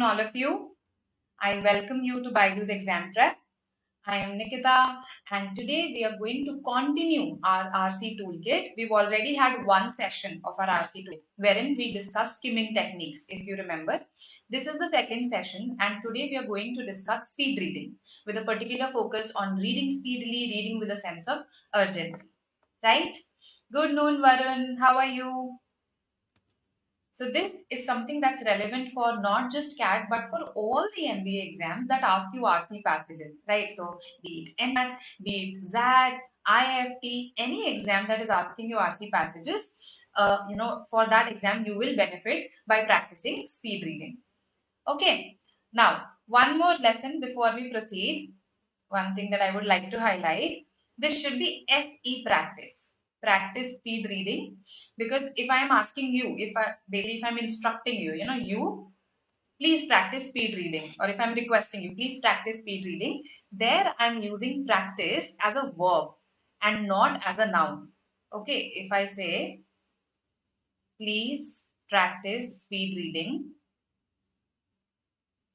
all of you. I welcome you to BYJU'S exam prep. I am Nikita, and today we are going to continue our RC toolkit. We've already had one session of our RC toolkit wherein we discussed skimming techniques, if you remember. This is the second session, and today we are going to discuss speed reading with a particular focus on reading speedily, reading with a sense of urgency. Right? Good noon, Varun. How are you? So this is something that's relevant for not just CAT but for all the MBA exams that ask you RC passages, right? So be it NAT, be it ZAT, IFT, any exam that is asking you RC passages, for that exam you will benefit by practicing speed reading. Okay. Now, one more lesson before we proceed. One thing that I would like to highlight, this should be SE practice. Practice speed reading. Because if I am asking you, if I'm instructing you, you please practice speed reading. Or if I'm requesting you, please practice speed reading. There I'm using practice as a verb and not as a noun. Okay, if I say, please practice speed reading.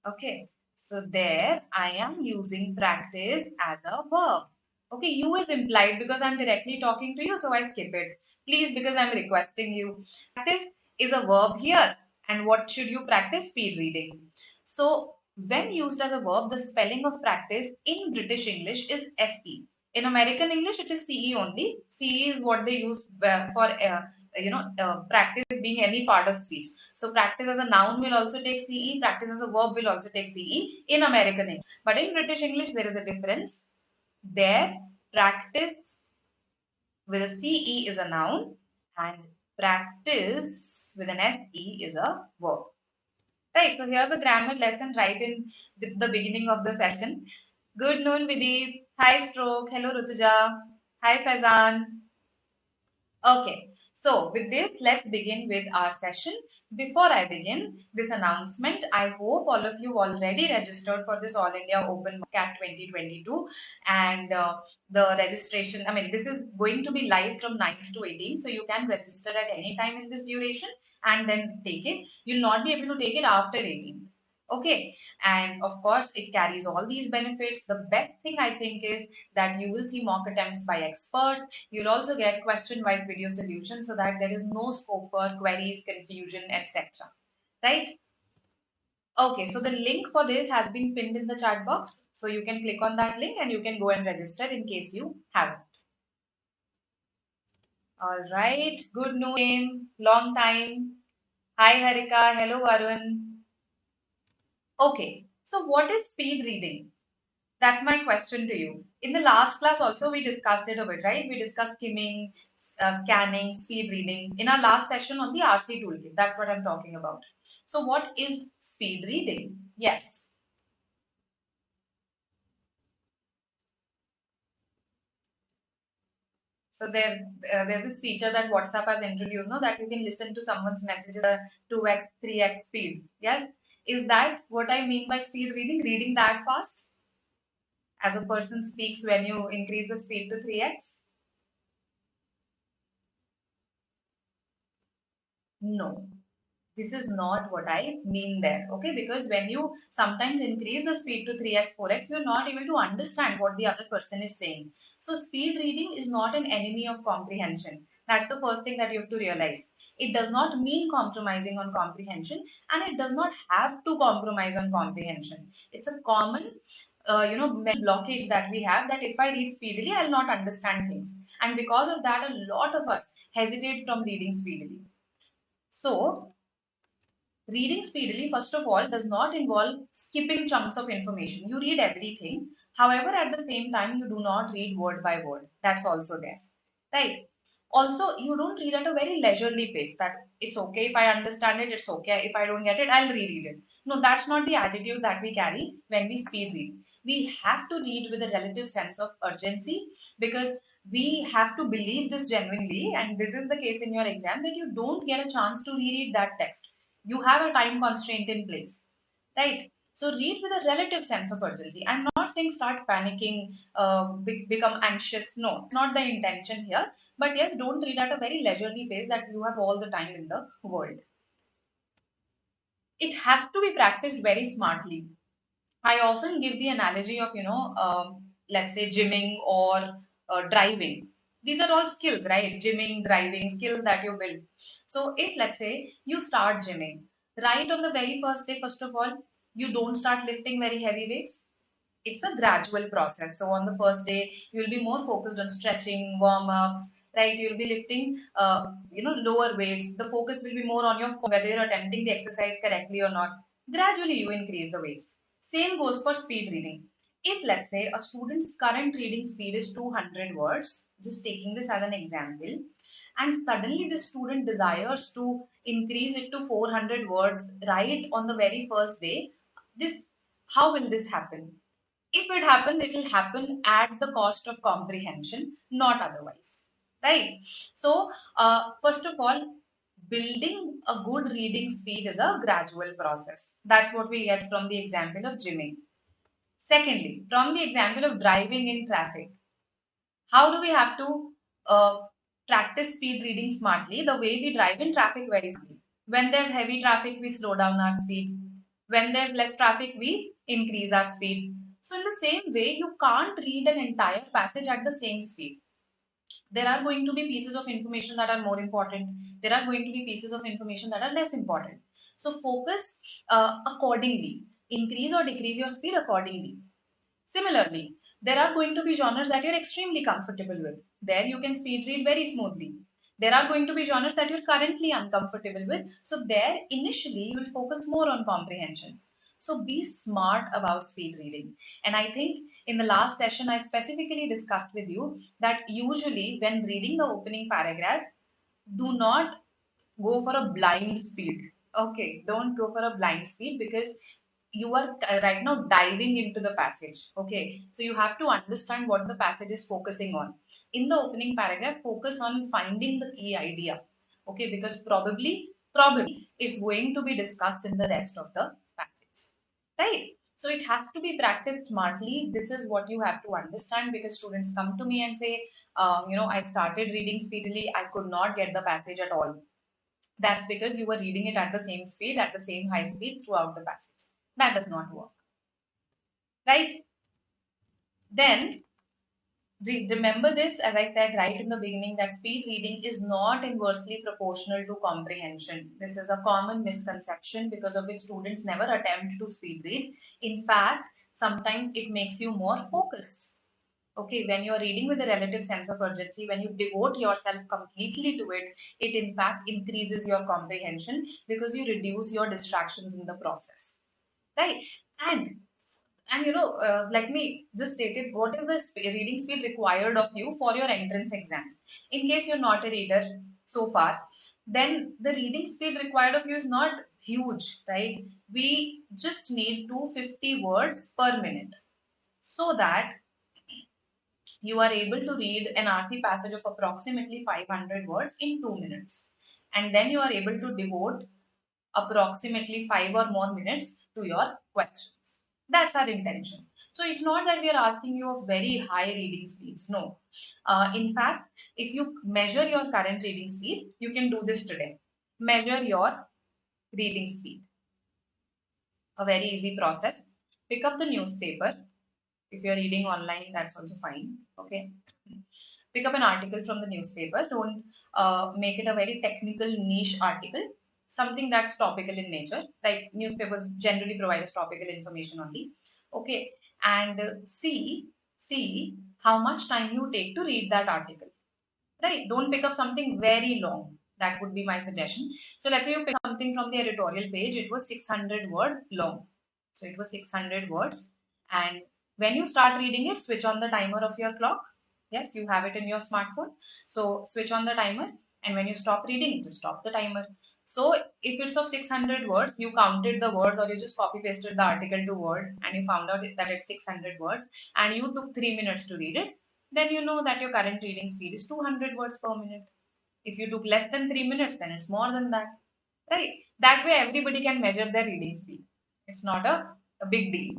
Okay, so there I am using practice as a verb. Okay, you is implied because I'm directly talking to you, so I skip it. Please, because I'm requesting you. Practice is a verb here. And what should you practice? Speed reading. So, when used as a verb, the spelling of practice in British English is SE. In American English, it is CE only. CE is what they use for practice being any part of speech. So practice as a noun will also take CE, practice as a verb will also take CE in American English. But in British English, there is a difference. There, practice with a CE is a noun and practice with an SE is a verb. Right, so here's the grammar lesson right in the beginning of the session. Good noon, Videep. Hi, Stroke. Hello, Rutuja. Hi, Faizan. Okay, so with this, let's begin with our session. Before I begin this announcement, I hope all of you already registered for this All India Open CAT 2022 and the registration, this is going to be live from 9th to 18th, so you can register at any time in this duration and then take it. You'll not be able to take it after 18th. Okay, and of course it carries all these benefits. The best thing I think is that you will see mock attempts by experts. You'll also get question wise video solutions so that there is no scope for queries, confusion, etc. Right? Okay, so the link for this has been pinned in the chat box, so you can click on that link and you can go and register in case you haven't. All right, good noon, long time. Hi Harika, hello Varun. Okay, so what is speed reading? That's my question to you. In the last class also we discussed it a bit, right? We discussed skimming, scanning, speed reading in our last session on the RC toolkit. That's what I'm talking about. So what is speed reading? Yes. So there's this feature that WhatsApp has introduced, no, that you can listen to someone's messages at 2x, 3x speed. Yes. Is that what I mean by speed reading? Reading that fast? As a person speaks when you increase the speed to 3x? No, this is not what I mean there. Okay, because when you sometimes increase the speed to 3x, 4x, you're not able to understand what the other person is saying. So speed reading is not an enemy of comprehension. That's the first thing that you have to realize. It does not mean compromising on comprehension, and it does not have to compromise on comprehension. It's a common mental blockage that we have, that if I read speedily, I'll not understand things. And because of that, a lot of us hesitate from reading speedily. So, reading speedily, first of all, does not involve skipping chunks of information. You read everything. However, at the same time, you do not read word by word. That's also there. Right? Also, you don't read at a very leisurely pace, that it's okay if I understand it, it's okay. If I don't get it, I'll reread it. No, that's not the attitude that we carry when we speed read. We have to read with a relative sense of urgency, because we have to believe this genuinely, and this is the case in your exam, that you don't get a chance to reread that text. You have a time constraint in place, right? So read with a relative sense of urgency. I'm not saying start panicking, become anxious. No, it's not the intention here. But yes, don't read at a very leisurely pace that you have all the time in the world. it has to be practiced very smartly. I often give the analogy of, let's say gymming or driving. These are all skills, right? Gymming, driving, skills that you build. So if, let's say, you start gymming, right on the very first day, first of all, you don't start lifting very heavy weights. It's a gradual process. So on the first day, you'll be more focused on stretching, warm ups, right? You'll be lifting, lower weights. The focus will be more on your whether you're attempting the exercise correctly or not. Gradually, you increase the weights. Same goes for speed reading. If let's say a student's current reading speed is 200 words, just taking this as an example, and suddenly the student desires to increase it to 400 words right on the very first day, this how will this happen? If it happens, it will happen at the cost of comprehension, not otherwise. Right? So, first of all, building a good reading speed is a gradual process. That's what we get from the example of gymming. Secondly, from the example of driving in traffic, how do we have to practice speed reading smartly? The way we drive in traffic very smartly. When there's heavy traffic, we slow down our speed. When there's less traffic, we increase our speed. So in the same way, you can't read an entire passage at the same speed. There are going to be pieces of information that are more important. There are going to be pieces of information that are less important. So focus accordingly. Increase or decrease your speed accordingly. Similarly, there are going to be genres that you're extremely comfortable with. There you can speed read very smoothly. There are going to be genres that you're currently uncomfortable with. So there initially you will focus more on comprehension. So be smart about speed reading. And I think in the last session I specifically discussed with you that usually when reading the opening paragraph, do not go for a blind speed. Okay, don't go for a blind speed because you are right now diving into the passage. Okay, so you have to understand what the passage is focusing on. In the opening paragraph, focus on finding the key idea. Okay, because probably it's going to be discussed in the rest of the passage. Right? So it has to be practiced smartly. This is what you have to understand because students come to me and say, I started reading speedily. I could not get the passage at all. That's because you were reading it at the same speed, at the same high speed throughout the passage. That does not work. Right? Then, remember this, as I said right in the beginning, that speed reading is not inversely proportional to comprehension. This is a common misconception because of which students never attempt to speed read. In fact, sometimes it makes you more focused. Okay, when you're reading with a relative sense of urgency, when you devote yourself completely to it, it in fact increases your comprehension because you reduce your distractions in the process, right? And let me just state it. What is the reading speed required of you for your entrance exams? In case you're not a reader so far, then the reading speed required of you is not huge, right? We just need 250 words per minute so that you are able to read an RC passage of approximately 500 words in 2 minutes. And then you are able to devote approximately 5 or more minutes to your questions. That's our intention. So it's not that we are asking you of very high reading speeds. No. In fact, if you measure your current reading speed, you can do this today. Measure your reading speed. A very easy process. Pick up the newspaper. If you're reading online, that's also fine. Okay. Pick up an article from the newspaper. Don't make it a very technical niche article. Something that's topical in nature. Like newspapers generally provide us topical information only. Okay. And see how much time you take to read that article. Right. Don't pick up something very long. That would be my suggestion. So let's say you pick something from the editorial page. It was 600 word long. So it was 600 words. And when you start reading it, switch on the timer of your clock. Yes, you have it in your smartphone. So switch on the timer. And when you stop reading, just stop the timer. So if it's of 600 words, you counted the words or you just copy pasted the article to Word and you found out that it's 600 words and you took 3 minutes to read it, then you know that your current reading speed is 200 words per minute. If you took less than 3 minutes, then it's more than that. Right? That way everybody can measure their reading speed. It's not a big deal.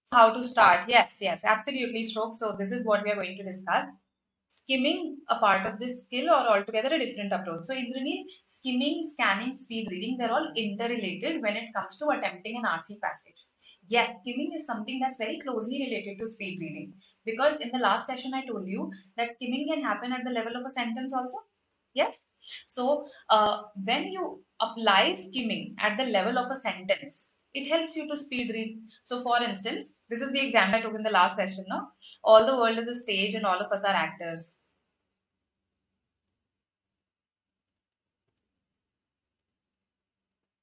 So how to start? Yes, absolutely, Stroke. So this is what we are going to discuss. skimming a part of this skill or altogether a different approach? So Indranil, skimming, scanning, speed reading, they're all interrelated when it comes to attempting an RC passage. Yes, skimming is something that's very closely related to speed reading, because in the last session I told you that skimming can happen at the level of a sentence also. Yes. So when you apply skimming at the level of a sentence, it helps you to speed read. So for instance, this is the example I took in the last session. No, all the world is a stage and all of us are actors.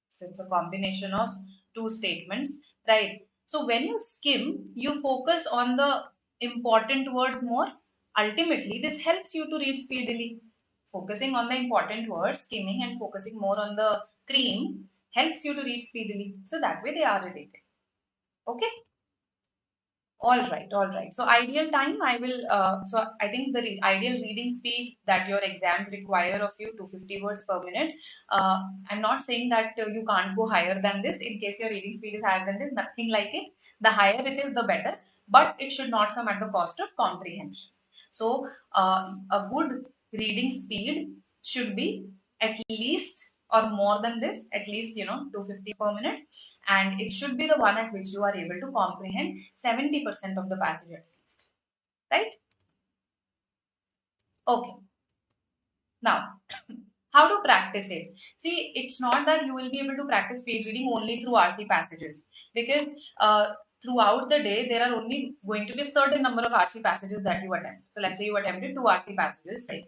So it's a combination of two statements, right? So when you skim, you focus on the important words more. Ultimately, this helps you to read speedily. Focusing on the important words, skimming, and focusing more on the cream helps you to read speedily. So that way they are related. Okay. All right, all right. So ideal time, I will. So I think the ideal reading speed that your exams require of you, 250 words per minute. I'm not saying that you can't go higher than this. In case your reading speed is higher than this, nothing like it. The higher it is, the better. But it should not come at the cost of comprehension. So a good reading speed should be at least or more than this, at least 250 per minute, and it should be the one at which you are able to comprehend 70% of the passage at least, right? Okay, now how to practice it? See, it's not that you will be able to practice speed reading only through RC passages, because throughout the day there are only going to be a certain number of RC passages that you attempt. So let's say you attempted 2 RC passages, right?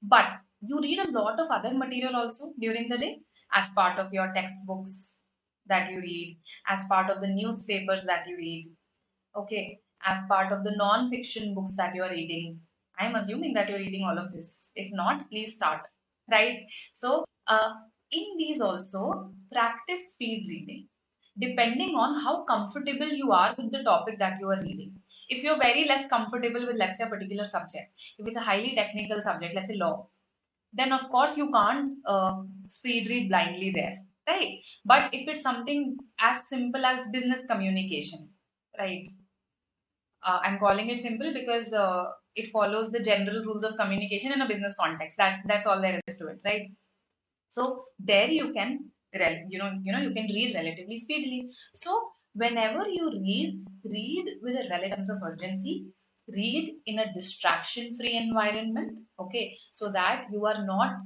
But you read a lot of other material also during the day, as part of your textbooks that you read, as part of the newspapers that you read, okay, as part of the non-fiction books that you are reading. I'm assuming that you're reading all of this. If not, please start, right? So in these also, practice speed reading depending on how comfortable you are with the topic that you are reading. If you're very less comfortable with, let's say, a particular subject, if it's a highly technical subject, let's say law, then of course you can't speed read blindly there, right? But if it's something as simple as business communication, right? I'm calling it simple because it follows the general rules of communication in a business context. That's all there is to it, right? So there you can you can read relatively speedily. So whenever you read with a relative sense of urgency, read in a distraction free environment, okay, so that you are not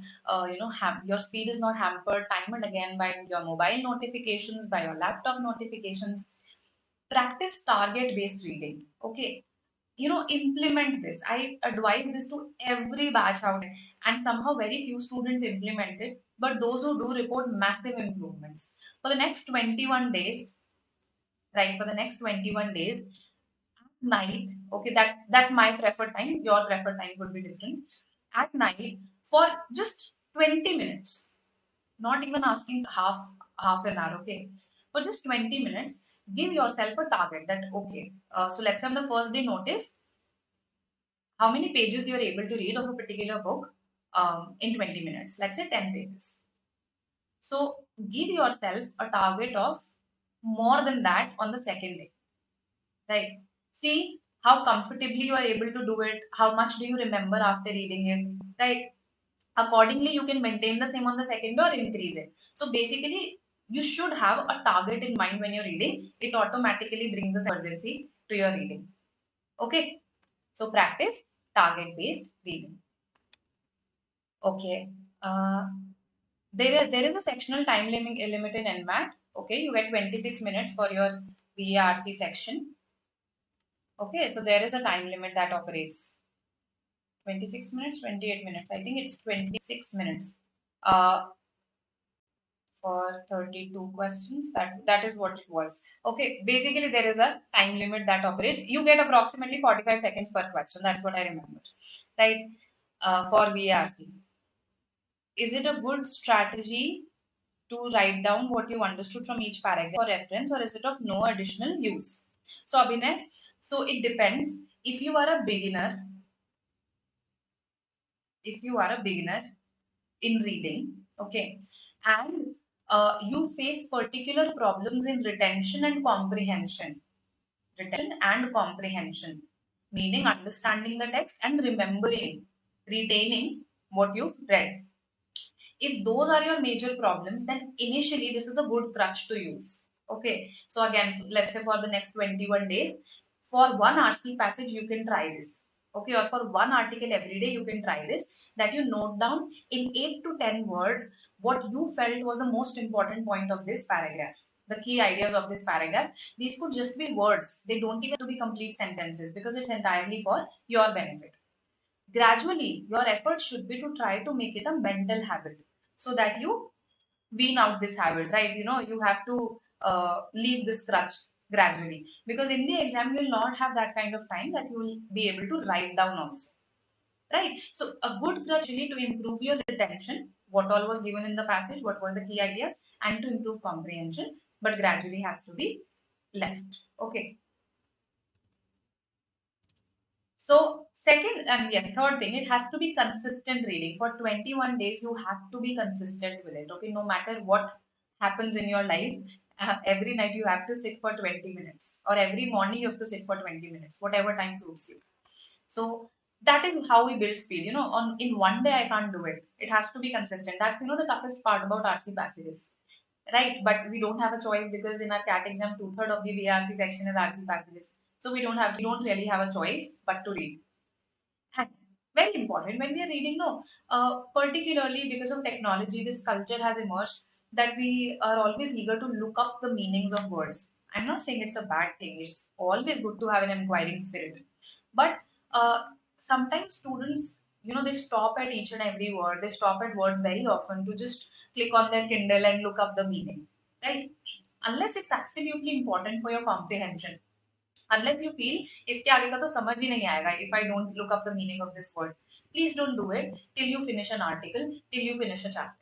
your speed is not hampered time and again by your mobile notifications, by your laptop notifications. Practice target based reading, okay, implement this. I advise this to every batch out there, and somehow very few students implement it, but those who do report massive improvements. For the next 21 days, right, for the next 21 days at night, okay, that's my preferred time, your preferred time would be different. At night, for just 20 minutes, not even asking half an hour, okay, for just 20 minutes, give yourself a target that, okay, so let's say on the first day notice how many pages you're able to read of a particular book in 20 minutes, let's say 10 pages. So give yourself a target of more than that on the second day, right? See how comfortably you are able to do it, how much do you remember after reading it, right? Accordingly, you can maintain the same on the second day or increase it. So basically, you should have a target in mind when you're reading. It automatically brings a urgency to your reading. Okay, so practice target based reading. Okay. Uh, there is a sectional time limit in NMAT. Okay, you get 26 minutes for your VARC section. Okay, so there is a time limit that operates. 26 minutes, 28 minutes. I think it's 26 minutes for 32 questions. That is what it was. Okay, basically there is a time limit that operates. You get approximately 45 seconds per question. That's what I remember, right? For VARC. Is it a good strategy to write down what you understood from each paragraph for reference, or is it of no additional use? So Abhinay, so it depends. If you are a beginner, if you are a beginner in reading, okay, and you face particular problems in retention and comprehension, meaning understanding the text and remembering, retaining what you've read. If those are your major problems, then initially this is a good crutch to use. Okay, so again, let's say for the next 21 days, for one RC passage, you can try this. Okay, or for one article every day, you can try this. That you note down in 8 to 10 words what you felt was the most important point of this paragraph, the key ideas of this paragraph. These could just be words, they don't even have to be complete sentences because it's entirely for your benefit. Gradually, your effort should be to try to make it a mental habit so that you wean out this habit, right? You know, you have to leave this crutch gradually, because in the exam, you will not have that kind of time that you will be able to write down also, right? So, a good crutch really to improve your retention, what all was given in the passage, what were the key ideas, and to improve comprehension, but gradually has to be left. Okay. So second and yes, third thing, it has to be consistent reading. For 21 days, you have to be consistent with it. Okay, no matter what happens in your life, every night you have to sit for 20 minutes, or every morning you have to sit for 20 minutes, whatever time suits you. So that is how we build speed. You know, on in one day I can't do it. It has to be consistent. That's the toughest part about RC passages, right? But we don't have a choice because in our CAT exam, two-thirds of the VARC section is RC passages. So we don't really have a choice but to read. And very important when we are reading, no, particularly because of technology, this culture has emerged that we are always eager to look up the meanings of words. I'm not saying it's a bad thing. It's always good to have an inquiring spirit, but sometimes students, they stop at each and every word. They stop at words very often to just click on their Kindle and look up the meaning, right? Unless it's absolutely important for your comprehension, unless you feel इसके आगे का तो समझ ही नहीं आएगा if I don't look up the meaning of this word, please don't do it till you finish an article, till you finish a chapter.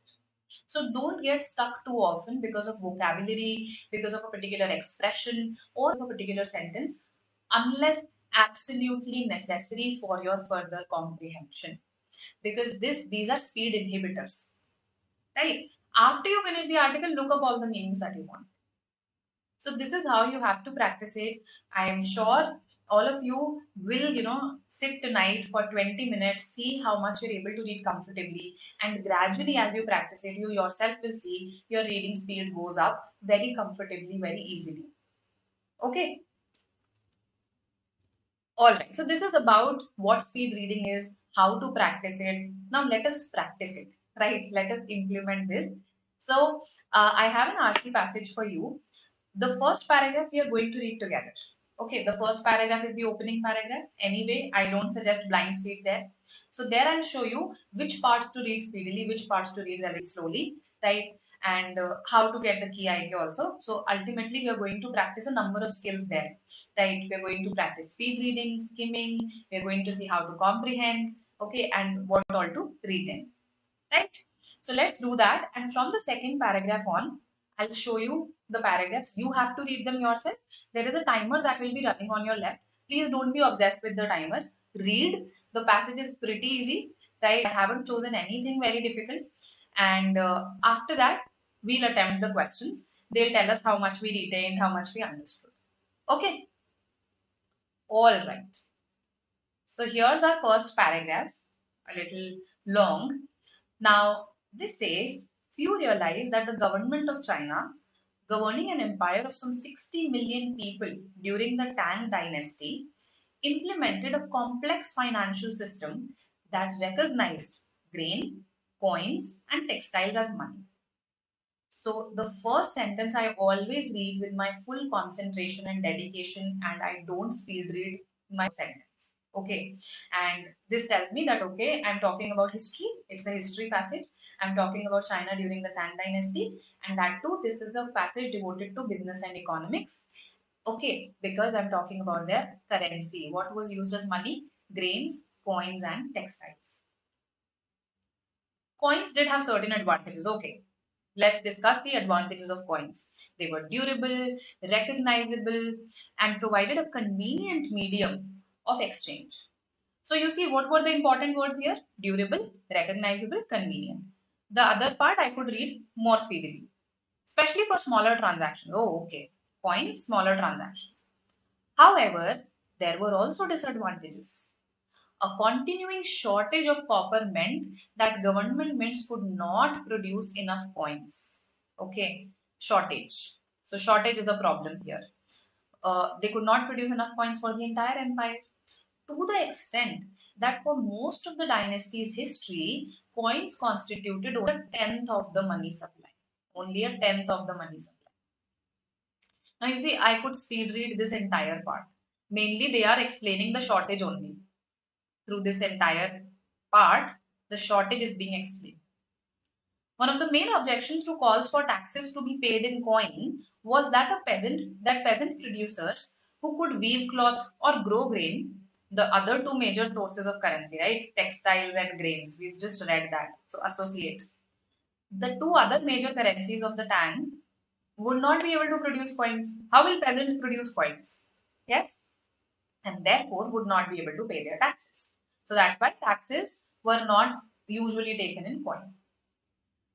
So don't get stuck too often because of vocabulary, because of a particular expression or a particular sentence, unless absolutely necessary for your further comprehension, because these are speed inhibitors, right? After you finish the article, look up all the meanings that you want. So this is how you have to practice it. I am sure all of you will, sit tonight for 20 minutes, see how much you're able to read comfortably, and gradually as you practice it, you yourself will see your reading speed goes up very comfortably, very easily. Okay. All right. So this is about what speed reading is, how to practice it. Now let us practice it, right? Let us implement this. So I have an RC passage for you. The first paragraph we are going to read together. Okay, the first paragraph is the opening paragraph. Anyway, I don't suggest blind speed there. So there I'll show you which parts to read speedily, which parts to read very slowly, right? And how to get the key idea also. So ultimately, we are going to practice a number of skills there, right? We are going to practice speed reading, skimming. We are going to see how to comprehend, okay, and what all to retain, right? So let's do that. And from the second paragraph on, I'll show you the paragraphs. You have to read them yourself. There is a timer that will be running on your left. Please don't be obsessed with the timer. Read. The passage is pretty easy, right? I haven't chosen anything very difficult. And after that, we'll attempt the questions. They'll tell us how much we retained, how much we understood. Okay. All right. So here's our first paragraph, a little long. Now, this says, few realize that the government of China, governing an empire of some 60 million people during the Tang dynasty, implemented a complex financial system that recognized grain, coins, and textiles as money. So, the first sentence I always read with my full concentration and dedication, and I don't speed read my sentence. Okay, and this tells me that okay, I'm talking about history, it's a history passage. I'm talking about China during the Tang dynasty, and that too, this is a passage devoted to business and economics. Okay, because I'm talking about their currency, what was used as money, grains, coins, and textiles. Coins did have certain advantages. Okay, let's discuss the advantages of coins. They were durable, recognizable, and provided a convenient medium of exchange. So you see, what were the important words here? Durable, recognizable, convenient. The other part I could read more speedily, especially for smaller transactions. Oh, okay. Coins, smaller transactions. However, there were also disadvantages. A continuing shortage of copper meant that government mints could not produce enough coins. Okay, shortage. So shortage is a problem here. They could not produce enough coins for the entire empire, to the extent that for most of the dynasty's history, coins constituted only a tenth of the money supply. Only a tenth of the money supply. Now you see, I could speed read this entire part. Mainly they are explaining the shortage only. Through this entire part, the shortage is being explained. One of the main objections to calls for taxes to be paid in coin was that peasant producers who could weave cloth or grow grain, the other two major sources of currency, right? Textiles and grains. We've just read that. So associate. The two other major currencies of the time would not be able to produce coins. How will peasants produce coins? Yes, and therefore would not be able to pay their taxes. So that's why taxes were not usually taken in coin.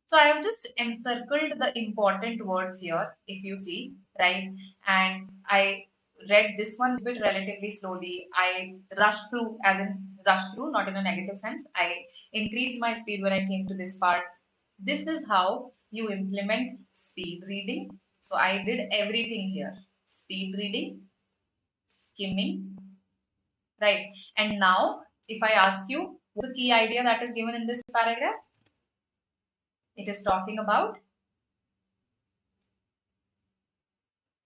So I have just encircled the important words here, if you see, right? And I read this one a bit relatively slowly. I rushed through, as in rushed through, not in a negative sense. I increased my speed when I came to this part. This is how you implement speed reading. So I did everything here. Speed reading, skimming, right? And now, if I ask you, what's the key idea that is given in this paragraph? It is talking about,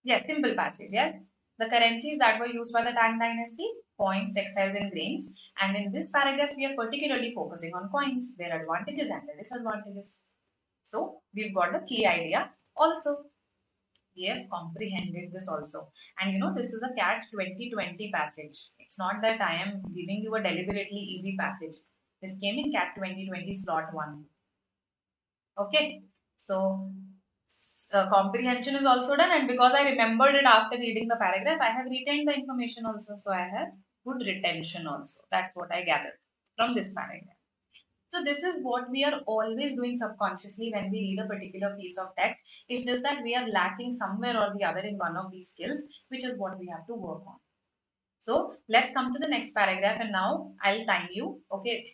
yes, simple passage, yes. The currencies that were used by the Tang dynasty, coins, textiles, and grains. And in this paragraph, we are particularly focusing on coins, their advantages and their disadvantages. So, we've got the key idea also. We have comprehended this also. And you know, this is a CAT 2020 passage. It's not that I am giving you a deliberately easy passage. This came in CAT 2020 slot 1. Okay. So, comprehension is also done, and because I remembered it after reading the paragraph, I have retained the information also. So, I have good retention also. That's what I gathered from this paragraph. So this is what we are always doing subconsciously when we read a particular piece of text. It's just that we are lacking somewhere or the other in one of these skills, which is what we have to work on. So let's come to the next paragraph, and now I'll time you. Okay,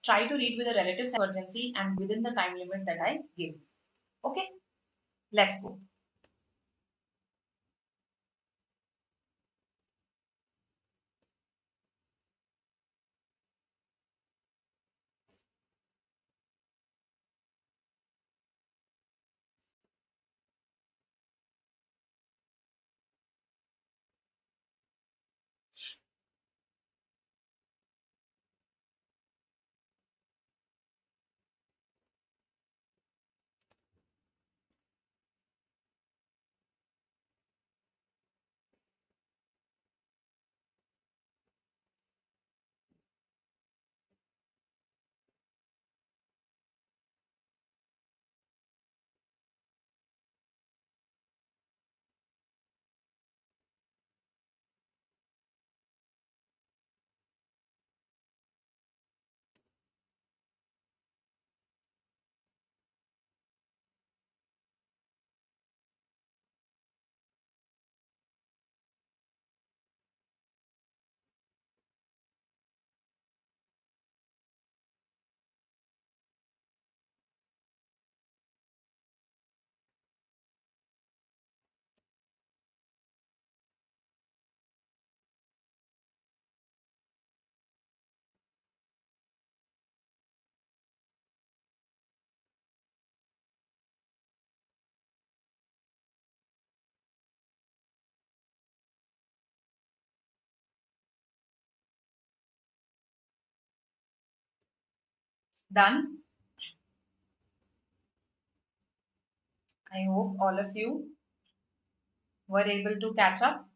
try to read with a relative urgency and within the time limit that I give. Okay, let's go. Done. I hope all of you were able to catch up,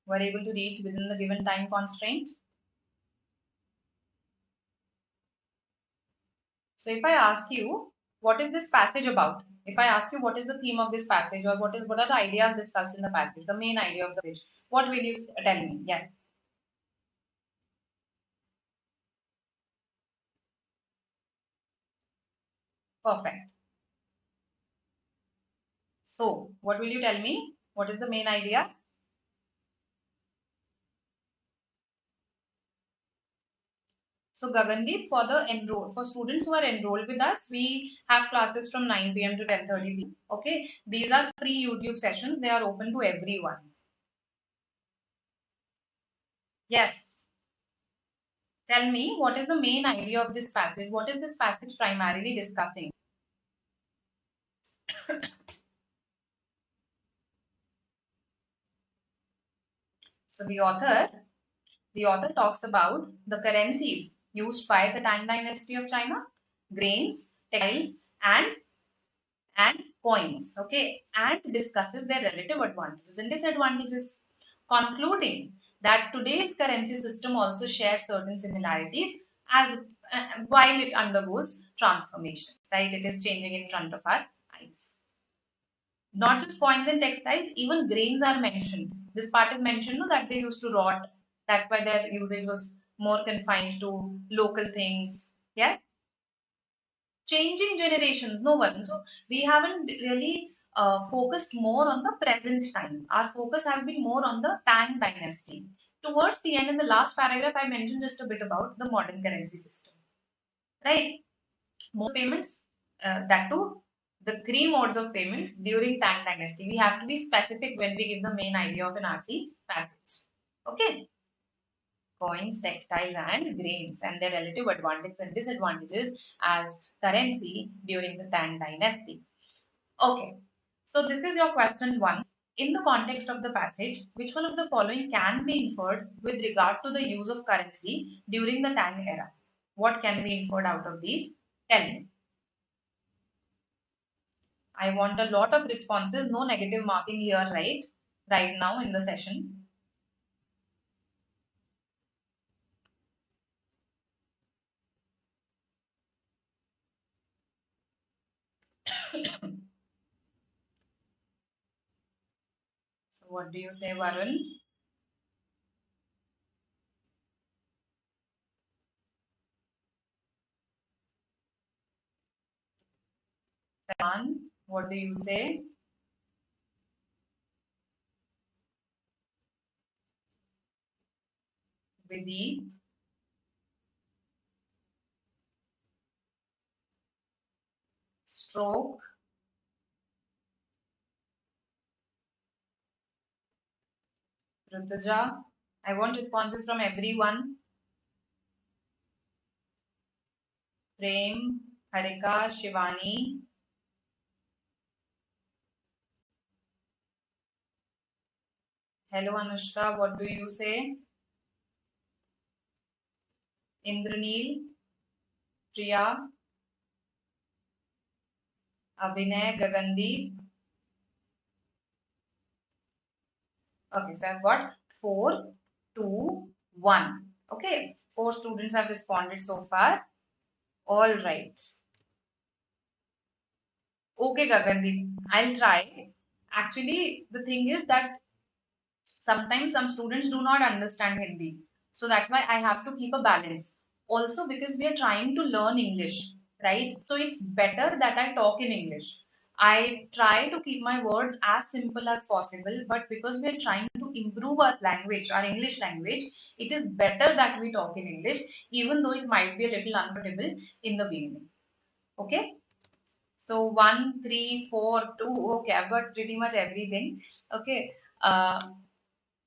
were able to read within the given time constraint. So if I ask you, what is this passage about? If I ask you what is the theme of this passage, or what are the ideas discussed in the passage, the main idea of the passage, what will you tell me? Yes, perfect. So what will you tell me? What is the main idea? So Gagandeep, for students who are enrolled with us, we have classes from 9 p.m. to 10:30 p.m. Okay, these are free YouTube sessions. They are open to everyone. Yes. Tell me, what is the main idea of this passage? What is this passage primarily discussing? So the author talks about the currencies used by the Tang Dynasty of China, grains, textiles, and coins. Okay, and discusses their relative advantages and disadvantages, concluding that today's currency system also shares certain similarities as while it undergoes transformation. Right, it is changing in front of our eyes. Not just coins and textiles, even grains are mentioned. This part is mentioned, no, that they used to rot. That's why their usage was more confined to local things. Yes, changing generations, no one. So we haven't really focused more on the present time. Our focus has been more on the Tang dynasty. Towards the end, in the last paragraph, I mentioned just a bit about the modern currency system. Right? More payments, that too, the three modes of payments during Tang dynasty. We have to be specific when we give the main idea of an RC passage. Okay, coins, textiles, and grains, and their relative advantages and disadvantages as currency during the Tang dynasty. Okay, so this is your question one. In the context of the passage, which one of the following can be inferred with regard to the use of currency during the Tang era? What can be inferred out of these? Tell me. I want a lot of responses, no negative marking here, right? Right now in the session. So what do you say, Varun? Fan, what do you say? Vidhi, stroke, Rituja. I want responses from everyone. Prem, Harika, Shivani. Hello Anushka, what do you say? Indraneel, Priya, Abhinay, Gagandeep. Okay, so I've got 4, 2, 1. Okay, 4 students have responded so far. All right. Okay, Gagandeep, I'll try. Actually, the thing is that sometimes some students do not understand Hindi. So that's why I have to keep a balance. Also, because we are trying to learn English, right? So it's better that I talk in English. I try to keep my words as simple as possible, but because we are trying to improve our language, our English language, it is better that we talk in English, even though it might be a little uncomfortable in the beginning. Okay? So 1, 3, 4, 2. Okay, I've got pretty much everything. Okay.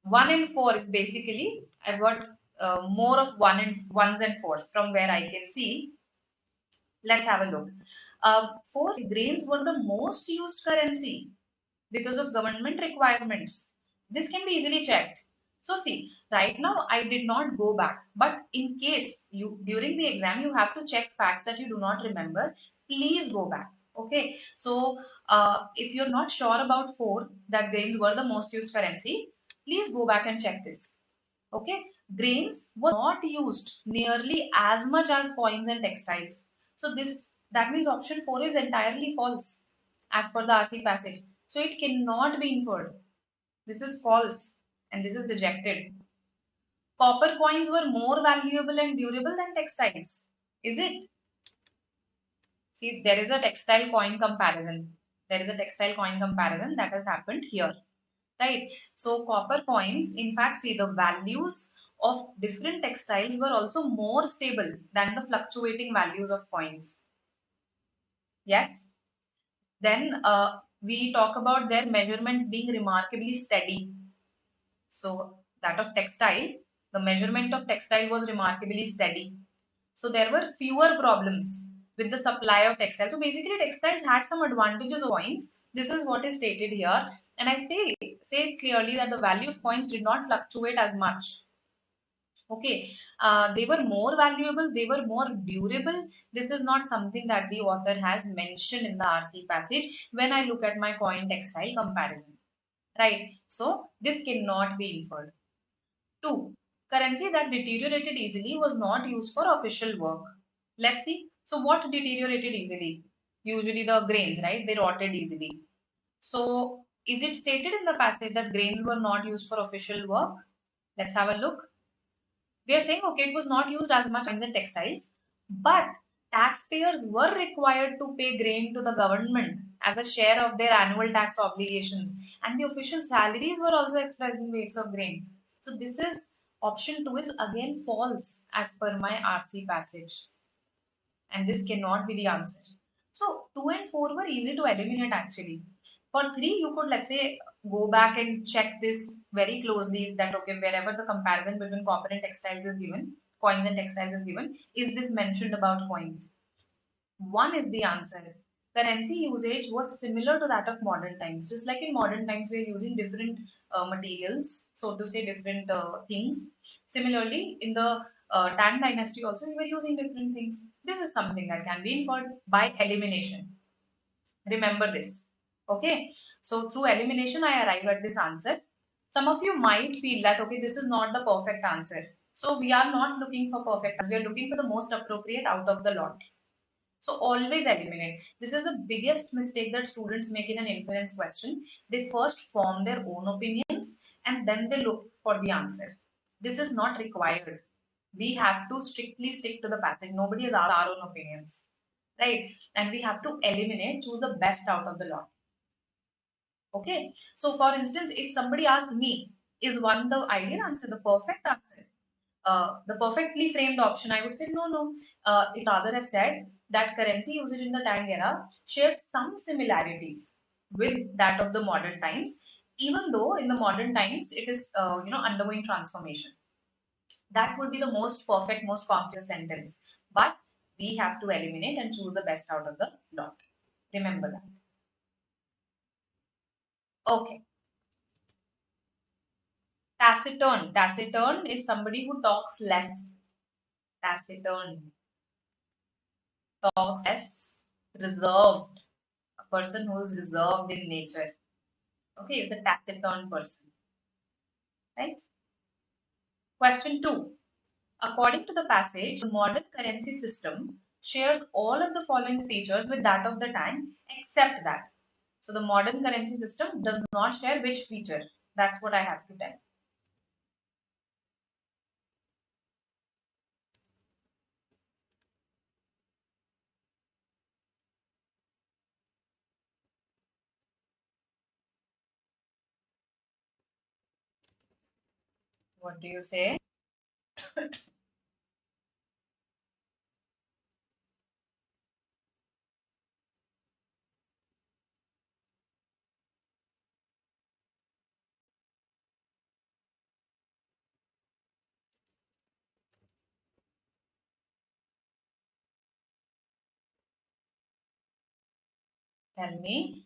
1 and 4 is basically, I've got more of ones and fours from where I can see. Let's have a look. Fourth, grains were the most used currency because of government requirements. This can be easily checked. So see, right now I did not go back, but in case you during the exam you have to check facts that you do not remember, please go back. Okay, so if you're not sure about 4 that grains were the most used currency, please go back and check this. Okay, grains were not used nearly as much as coins and textiles. So this that means option 4 is entirely false as per the RC passage. So it cannot be inferred. This is false and this is rejected. Copper coins were more valuable and durable than textiles. Is it? See, there is a textile coin comparison. There is a textile coin comparison that has happened here. Right. So copper coins, in fact, see the values of different textiles were also more stable than the fluctuating values of coins. Yes. Then we talk about their measurements being remarkably steady. So that of textile, the measurement of textile was remarkably steady. So there were fewer problems with the supply of textiles. So basically textiles had some advantages of coins. This is what is stated here. And I say clearly that the value of coins did not fluctuate as much. Okay, they were more valuable, they were more durable. This is not something that the author has mentioned in the RC passage when I look at my coin textile comparison. Right, so this cannot be inferred. 2. Currency that deteriorated easily was not used for official work. Let's see. So, what deteriorated easily? Usually the grains, right? They rotted easily. So, is it stated in the passage that grains were not used for official work? Let's have a look. We are saying, okay, it was not used as much in the textiles, but taxpayers were required to pay grain to the government as a share of their annual tax obligations, and the official salaries were also expressed in weights of grain. So this is option 2 is again false as per my RC passage, and this cannot be the answer. So 2 and 4 were easy to eliminate actually. For 3, you could, let's say, go back and check this very closely that okay, wherever the comparison between copper and textiles is given, coins and textiles is given, is this mentioned about coins? 1 is the answer. Currency usage was similar to that of modern times. Just like in modern times, we are using different materials, so to say, different things. Similarly, in the Tang dynasty, also, we were using different things. This is something that can be inferred by elimination. Remember this. Okay. So, through elimination, I arrive at this answer. Some of you might feel that, okay, this is not the perfect answer. So, we are not looking for perfect answer. We are looking for the most appropriate out of the lot. So always eliminate. This is the biggest mistake that students make in an inference question. They first form their own opinions and then they look for the answer. This is not required. We have to strictly stick to the passage. Nobody has our own opinions, right? And we have to eliminate, choose the best out of the lot. Okay. So for instance, if somebody asks me, is one the ideal answer, the perfect answer? The perfectly framed option, I would say no, no. It rather have said that currency usage in the Tang era shares some similarities with that of the modern times, even though in the modern times it is undergoing transformation. That would be the most perfect, most complex sentence. But we have to eliminate and choose the best out of the lot. Remember that. Okay. Taciturn. Taciturn is somebody who talks less. Taciturn talks less. Reserved. A person who is reserved in nature. Okay, is a taciturn person. Right? Question 2. According to the passage, the modern currency system shares all of the following features with that of the Tang, except that. So the modern currency system does not share which feature. That's what I have to tell. What do you say? Tell me.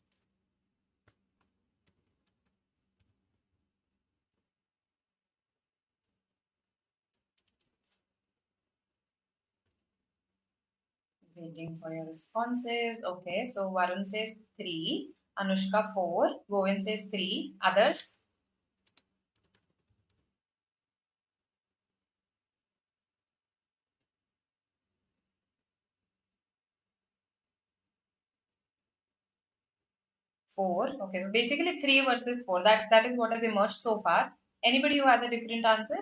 Waiting for your responses. Okay, so Varun says 3, Anushka 4, Govind says 3, others 4. Okay, so basically 3 versus 4. That is what has emerged so far. Anybody who has a different answer?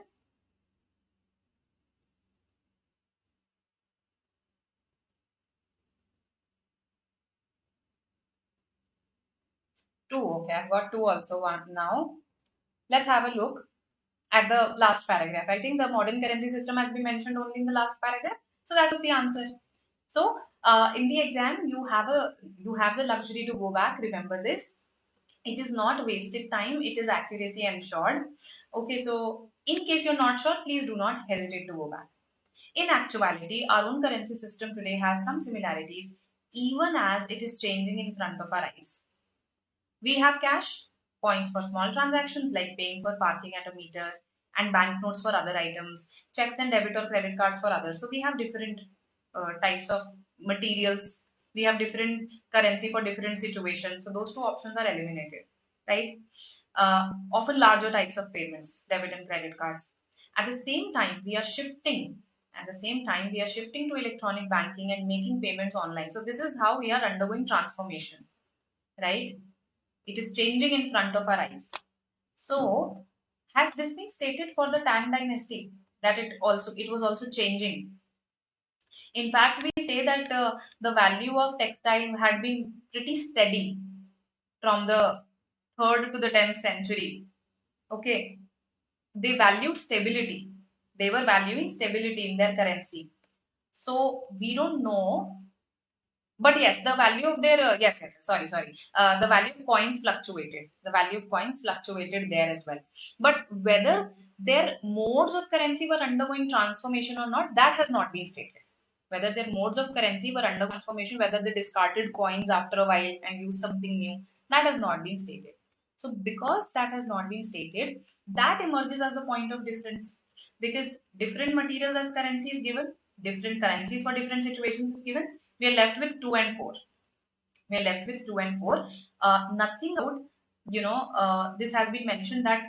2. Okay, I've got 2 also. One now. Let's have a look at the last paragraph. I think the modern currency system has been mentioned only in the last paragraph. So that was the answer. So in the exam, you have the luxury to go back. Remember this. It is not wasted time. It is accuracy ensured. Okay, so in case you're not sure, please do not hesitate to go back. In actuality, our own currency system today has some similarities, even as it is changing in front of our eyes. We have cash, points for small transactions like paying for parking at a meter, and banknotes for other items, checks and debit or credit cards for others. So we have different types of materials. We have different currency for different situations. So those two options are eliminated, right? Often larger types of payments, debit and credit cards. At the same time, we are shifting. At the same time, we are shifting to electronic banking and making payments online. So this is how we are undergoing transformation, right? It is changing in front of our eyes. So, has this been stated for the Tang dynasty that it was also changing? In fact, we say that the value of textile had been pretty steady from the 3rd to the 10th century. Okay, they valued stability. They were valuing stability in their currency. So we don't know. But yes, the value of their sorry. The value of coins fluctuated. The value of coins fluctuated there as well. But whether their modes of currency were undergoing transformation or not, that has not been stated. Whether their modes of currency were under transformation, whether they discarded coins after a while and used something new, that has not been stated. So because that has not been stated, that emerges as the point of difference. Because different materials as currency is given, different currencies for different situations is given, we are left with 2 and 4. We are left with 2 and 4. Nothing about, this has been mentioned that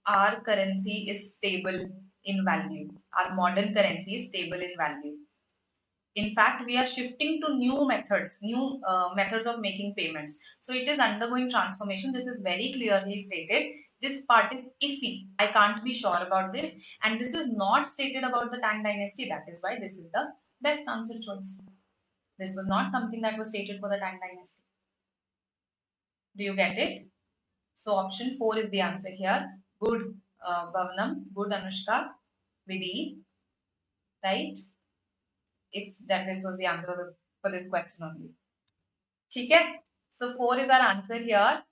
our currency is stable in value. Our modern currency is stable in value. In fact, we are shifting to new methods of making payments. So it is undergoing transformation. This is very clearly stated. This part is iffy. I can't be sure about this. And this is not stated about the Tang dynasty. That is why this is the best answer choice. This was not something that was stated for the Tang dynasty. Do you get it? So option 4 is the answer here. Good, Bhavanam. Good, Anushka. Vidhi. Right? If that this was the answer for this question only. Okay? So 4 is our answer here.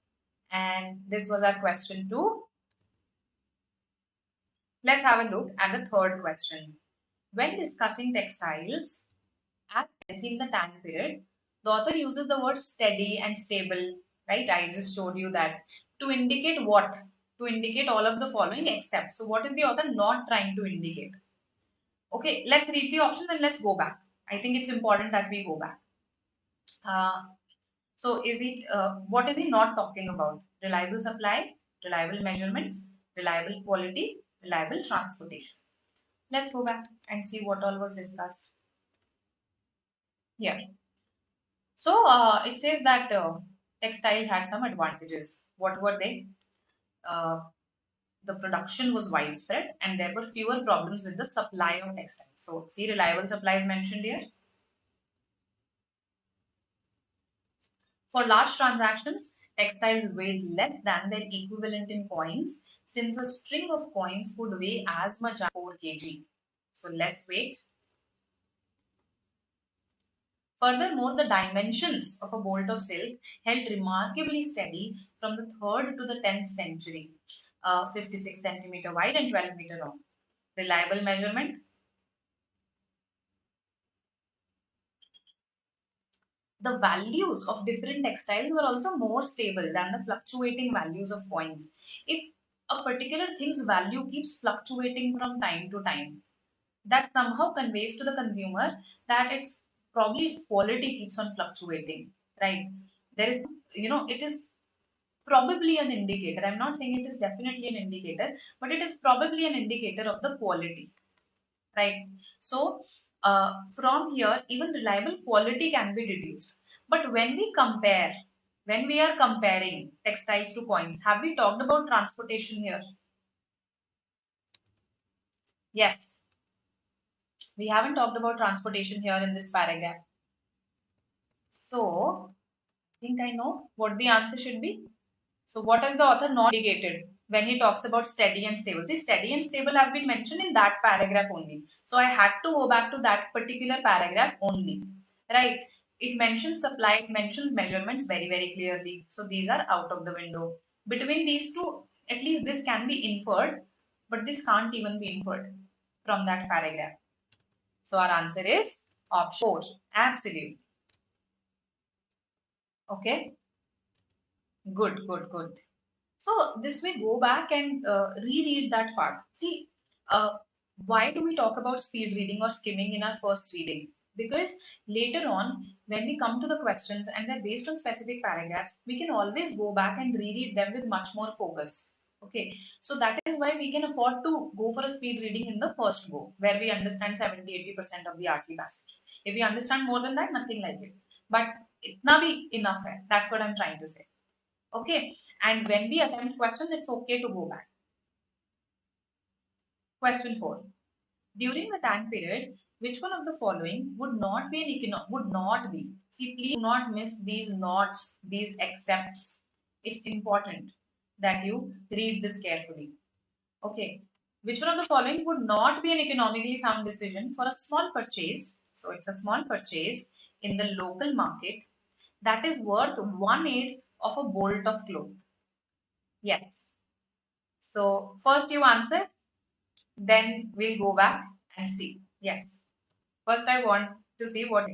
And this was our question 2. Let's have a look at the third question. When discussing textiles, as in the Tang period, the author uses the word steady and stable, right? I just showed you that. To indicate what? To indicate all of the following except. So what is the author not trying to indicate? Okay, let's read the options and let's go back. I think it's important that we go back. So what is he not talking about? Reliable supply, reliable measurements, reliable quality, reliable transportation. Let's go back and see what all was discussed. Here. So it says that textiles had some advantages. What were they? Uh, the production was widespread and there were fewer problems with the supply of textiles. So see, reliable supply is mentioned here. For large transactions, textiles weighed less than their equivalent in coins, since a string of coins could weigh as much as 4 kg. So less weight. Furthermore, the dimensions of a bolt of silk held remarkably steady from the 3rd to the 10th century, 56 centimeter wide and 12-meter long. Reliable measurement. The values of different textiles were also more stable than the fluctuating values of coins. If a particular thing's value keeps fluctuating from time to time, that somehow conveys to the consumer that its quality keeps on fluctuating, right? There is, it is probably an indicator. I'm not saying it is definitely an indicator, but it is probably an indicator of the quality, right? So from here, even reliable quality can be deduced. But when we are comparing textiles to coins, have we talked about transportation here? Yes, we haven't talked about transportation here in this paragraph. So I think I know what the answer should be. So what has the author not indicated? when he talks about steady and stable. See, steady and stable have been mentioned in that paragraph only. So I had to go back to that particular paragraph only, right? It mentions supply, it mentions measurements very, very clearly. So these are out of the window. Between these two, at least this can be inferred, but this can't even be inferred from that paragraph. So our answer is option 4, absolute. Okay, good, good, good. So this way, go back and reread that part. See, uh, why do we talk about speed reading or skimming in our first reading? Because later on, when we come to the questions and they're based on specific paragraphs, we can always go back and reread them with much more focus. Okay, so that is why we can afford to go for a speed reading in the first go, where we understand 70-80% of the RC passage. If we understand more than that, nothing like it. But itna bhi enough hai. That's what I'm trying to say. Okay, and when we attempt questions, it's okay to go back. Question 4. During the time period, which one of the following would not be would not be? See, please do not miss these nots, these accepts. It's important that you read this carefully. Okay, which one of the following would not be an economically sound decision for a small purchase? So it's a small purchase in the local market that is worth 1/8 of a bolt of cloth. Yes. So first you answer, then we'll go back and see. Yes. First I want to see what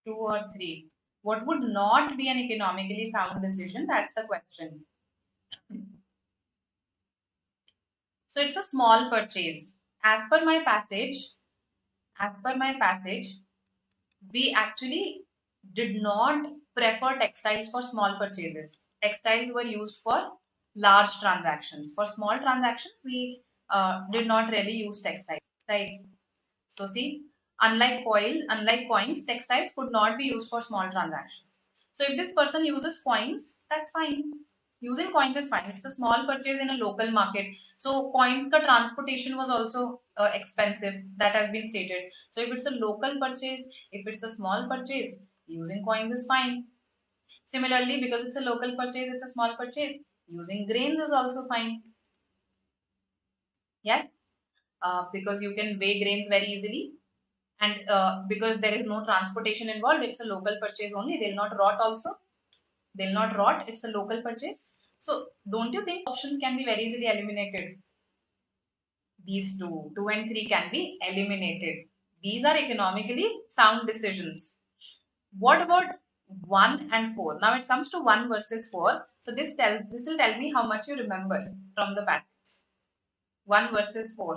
2 or 3. What would not be an economically sound decision? That's the question. So it's a small purchase. As per my passage, as per my passage, we actually did not prefer textiles for small purchases. Textiles were used for large transactions. For small transactions, we did not really use textiles, right? So see, unlike coins, textiles could not be used for small transactions. So if this person uses coins, that's fine. Using coins is fine. It's a small purchase in a local market. So coins ka transportation was also expensive. That has been stated. So if it's a local purchase, if it's a small purchase, using coins is fine. Similarly, because it's a local purchase, it's a small purchase. Using grains is also fine. Yes, because you can weigh grains very easily, and because there is no transportation involved, it's a local purchase only. They'll not rot also. They'll not rot. It's a local purchase. So don't you think options can be very easily eliminated? These two and three can be eliminated. These are economically sound decisions. What about 1 and 4? Now it comes to 1 versus 4. So this will tell me how much you remember from the passage. 1 versus 4.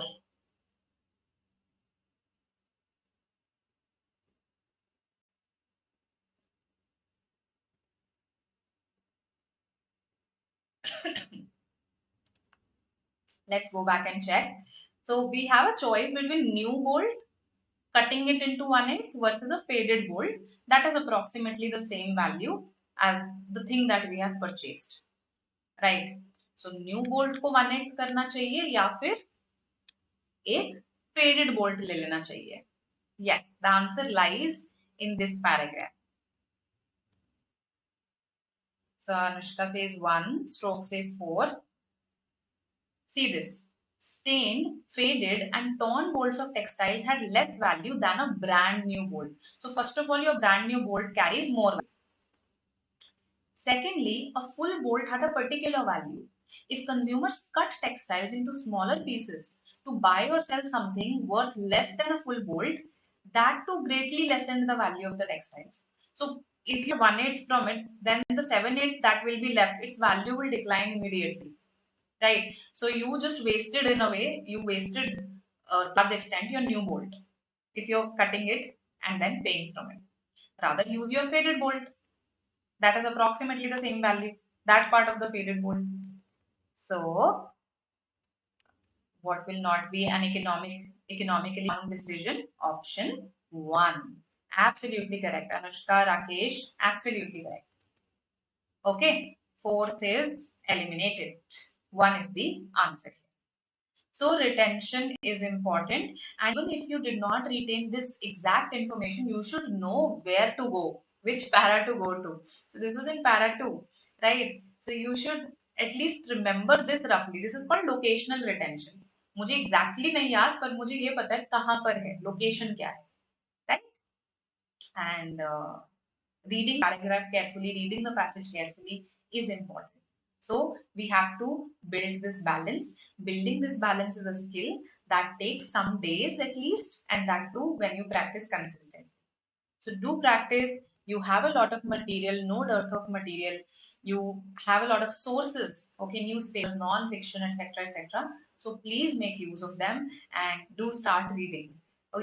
Let's go back and check. So we have a choice between new bold, cutting it into 1/8 versus a faded bolt that is approximately the same value as the thing that we have purchased, right? So new bolt को 1/8 करना चाहिए या फिर एक faded bolt ले लेना चाहिए. Yes, the answer lies in this paragraph. So Anushka says 1, Stroke says 4. See this. Stained, faded, and torn bolts of textiles had less value than a brand new bolt. So first of all, your brand new bolt carries more value. Secondly, a full bolt had a particular value. If consumers cut textiles into smaller pieces to buy or sell something worth less than a full bolt, that too greatly lessened the value of the textiles. So if you 1/8 from it, then the 7/8 that will be left, its value will decline immediately. Right. So you just wasted, in a way, you wasted a large extent your new bolt if you're cutting it and then paying from it. Rather use your faded bolt. That is approximately the same value, that part of the faded bolt. So what will not be an economically sound decision? Option 1. Absolutely correct. Anushka, Rakesh, absolutely correct. Okay. Fourth is eliminated. 1 is the answer. So retention is important, and even if you did not retain this exact information, you should know where to go, which para to go to. So this was in para 2, right? So you should at least remember this roughly. This is called locational retention. मुझे exactly नहीं याद, पर मुझे ये पता है कहाँ पर है, location क्या है, right? And reading paragraph carefully, reading the passage carefully is important. So we have to build this balance. Building this balance is a skill that takes some days at least, and that too when you practice consistently. So do practice. You have a lot of material, no dearth of material. You have a lot of sources, okay, newspapers, non-fiction, etc., etc. So please make use of them and do start reading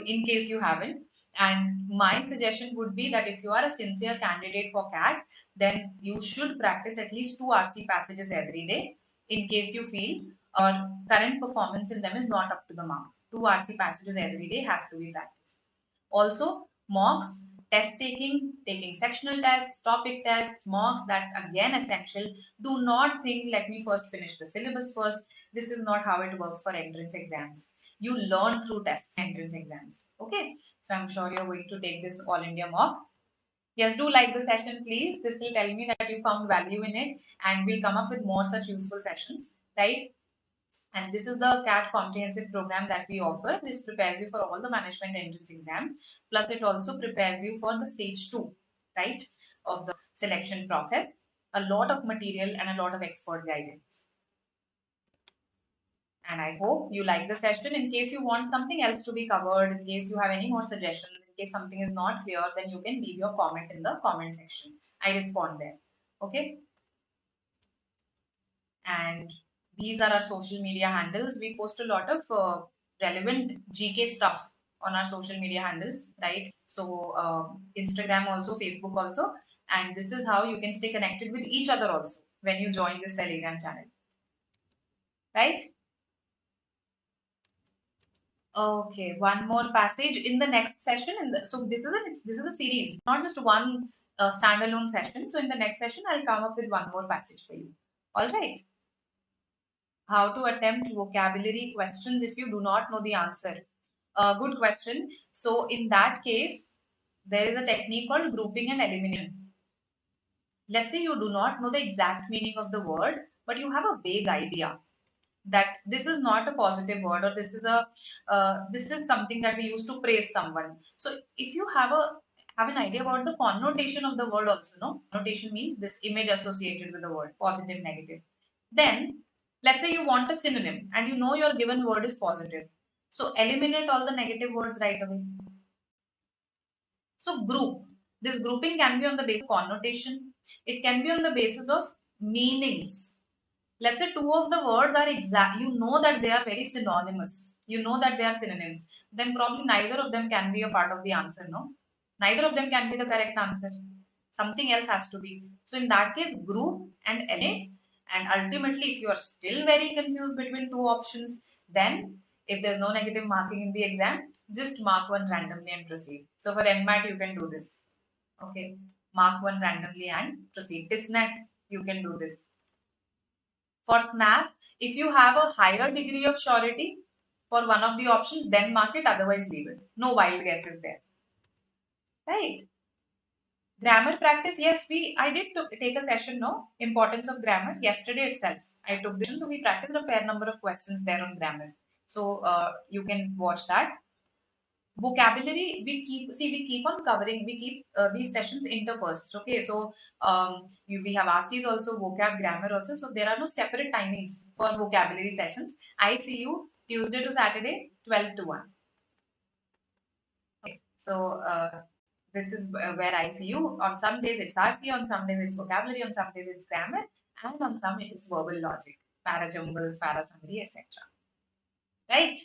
in case you haven't. And my suggestion would be that if you are a sincere candidate for CAT, then you should practice at least 2 RC passages every day in case you feel your current performance in them is not up to the mark. 2 RC passages every day have to be practiced. Also, mocks, test taking, taking sectional tests, topic tests, mocks, that's again essential. Do not think, let me first finish the syllabus first. This is not how it works for entrance exams. You learn through tests, entrance exams. Okay, so I'm sure you're going to take this All India mock. Yes, do like the session, please. This will tell me that you found value in it, and we'll come up with more such useful sessions, right? And this is the CAT comprehensive program that we offer. This prepares you for all the management entrance exams. Plus, it also prepares you for the stage 2, right, of the selection process. A lot of material and a lot of expert guidance. And I hope you like the session. In case you want something else to be covered, in case you have any more suggestions, in case something is not clear, then you can leave your comment in the comment section. I respond there. Okay. And these are our social media handles. We post a lot of relevant GK stuff on our social media handles, right? So Instagram also, Facebook also, and this is how you can stay connected with each other also when you join this Telegram channel, right? Okay, one more passage in the next session. So this is a series, not just one standalone session. So in the next session, I'll come up with one more passage for you. All right. How to attempt vocabulary questions if you do not know the answer. Good question. So in that case, there is a technique called grouping and elimination. Let's say you do not know the exact meaning of the word, but you have a vague idea that this is not a positive word, or this is something that we use to praise someone. So if you have an idea about the connotation of the word also, no? Connotation means this image associated with the word, positive, negative. Then let's say you want a synonym and you know your given word is positive. So eliminate all the negative words right away. So group. This grouping can be on the basis of connotation. It can be on the basis of meanings. Let's say two of the words are exact, you know that they are very synonymous, you know that they are synonyms, then probably neither of them can be a part of the answer, no? Neither of them can be the correct answer. Something else has to be. So in that case, group and eliminate. And ultimately, if you are still very confused between two options, then if there's no negative marking in the exam, just mark one randomly and proceed. So for NMAT, you can do this. Okay. Mark one randomly and proceed. TISNET, you can do this. For SNAP, if you have a higher degree of surety for one of the options, then mark it, otherwise leave it. No wild guesses there. Right? Grammar practice, yes, I did take a session, no? Importance of grammar, yesterday itself. I took this, so we practiced a fair number of questions there on grammar. So you can watch that. Vocabulary, we keep on covering, we keep these sessions interspersed. Okay, so we have asked these also, vocab, grammar also. So there are no separate timings for vocabulary sessions. I see you Tuesday to Saturday, 12 to 1. Okay, so this is where I see you. On some days it's RC, on some days it's vocabulary, on some days it's grammar, and on some it is verbal logic, para jumbles, para summary, etc. Right?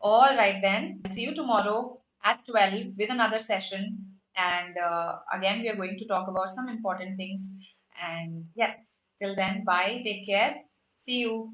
All right then. See you tomorrow at 12 with another session. And again, we are going to talk about some important things. And yes, till then, bye. Take care. See you.